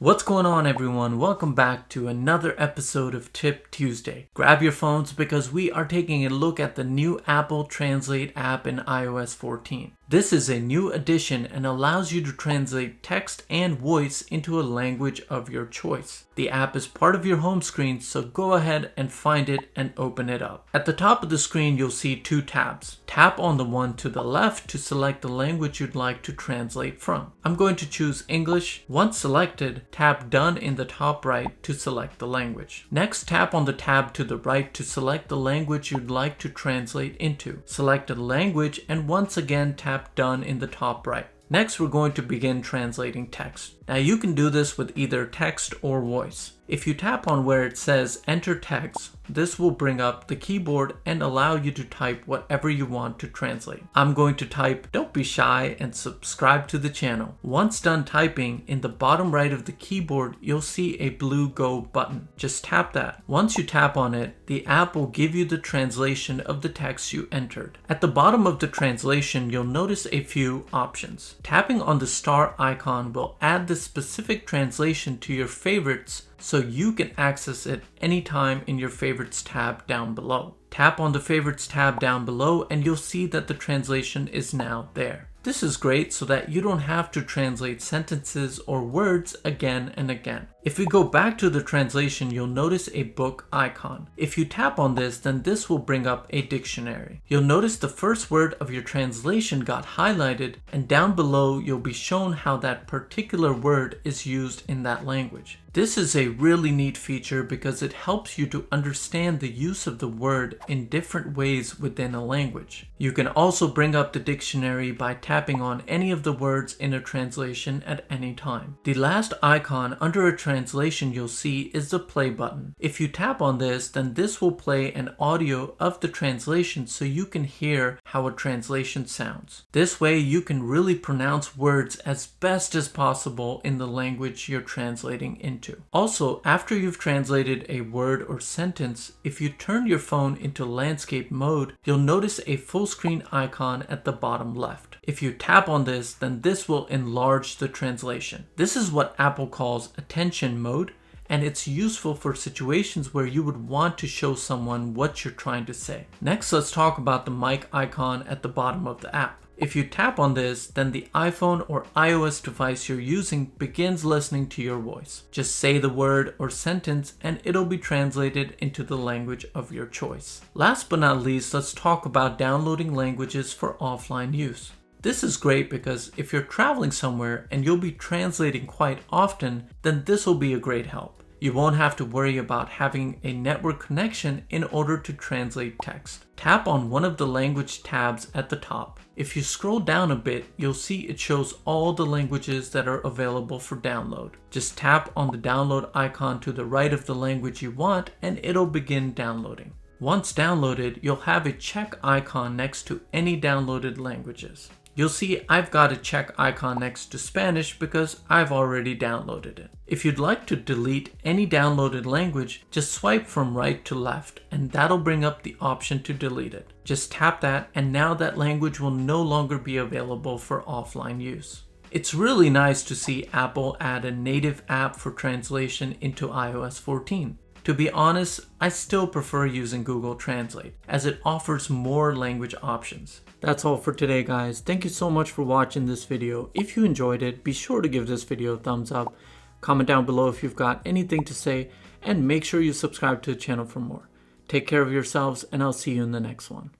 What's going on, everyone? Welcome back to another episode of Tip Tuesday. Grab your phones because we are taking a look at the new Apple Translate app in iOS 14. This is a new addition and allows you to translate text and voice into a language of your choice. The app is part of your home screen, so go ahead and find it and open it up. At the top of the screen, you'll see two tabs. Tap on the one to the left to select the language you'd like to translate from. I'm going to choose English. Once selected, tap Done in the top right to select the language. Next, tap on the tab to the right to select the language you'd like to translate into. Select a language and once again tap Done in the top right. Next, we're going to begin translating text. Now you can do this with either text or voice. If you tap on where it says Enter Text, this will bring up the keyboard and allow you to type whatever you want to translate. I'm going to type "Don't be shy" and subscribe to the channel. Once done typing, in the bottom right of the keyboard, you'll see a blue Go button. Just tap that. Once you tap on it, the app will give you the translation of the text you entered. At the bottom of the translation, you'll notice a few options. Tapping on the star icon will add the specific translation to your favorites so you can access it anytime in your favorites tab down below. Tap on the favorites tab down below and you'll see that the translation is now there. This is great so that you don't have to translate sentences or words again and again. If we go back to the translation, you'll notice a book icon. If you tap on this, then this will bring up a dictionary. You'll notice the first word of your translation got highlighted, and down below you'll be shown how that particular word is used in that language. This is a really neat feature because it helps you to understand the use of the word in different ways within a language. You can also bring up the dictionary by tapping on any of the words in a translation at any time. The last icon under a translation you'll see is the play button. If you tap on this, then this will play an audio of the translation so you can hear how a translation sounds. This way you can really pronounce words as best as possible in the language you're translating into. Also, after you've translated a word or sentence, if you turn your phone into landscape mode, you'll notice a full screen icon at the bottom left. If you tap on this, then this will enlarge the translation. This is what Apple calls attention mode, and it's useful for situations where you would want to show someone what you're trying to say. Next, let's talk about the mic icon at the bottom of the app. If you tap on this, then the iPhone or iOS device you're using begins listening to your voice. Just say the word or sentence and it'll be translated into the language of your choice. Last but not least, let's talk about downloading languages for offline use. This is great because if you're traveling somewhere and you'll be translating quite often, then this will be a great help. You won't have to worry about having a network connection in order to translate text. Tap on one of the language tabs at the top. If you scroll down a bit, you'll see it shows all the languages that are available for download. Just tap on the download icon to the right of the language you want and it'll begin downloading. Once downloaded, you'll have a check icon next to any downloaded languages. You'll see I've got a check icon next to Spanish because I've already downloaded it. If you'd like to delete any downloaded language, just swipe from right to left and that'll bring up the option to delete it. Just tap that and now that language will no longer be available for offline use. It's really nice to see Apple add a native app for translation into iOS 14. To be honest, I still prefer using Google Translate as it offers more language options. That's all for today, guys. Thank you so much for watching this video. If you enjoyed it, be sure to give this video a thumbs up. Comment down below if you've got anything to say and make sure you subscribe to the channel for more. Take care of yourselves and I'll see you in the next one.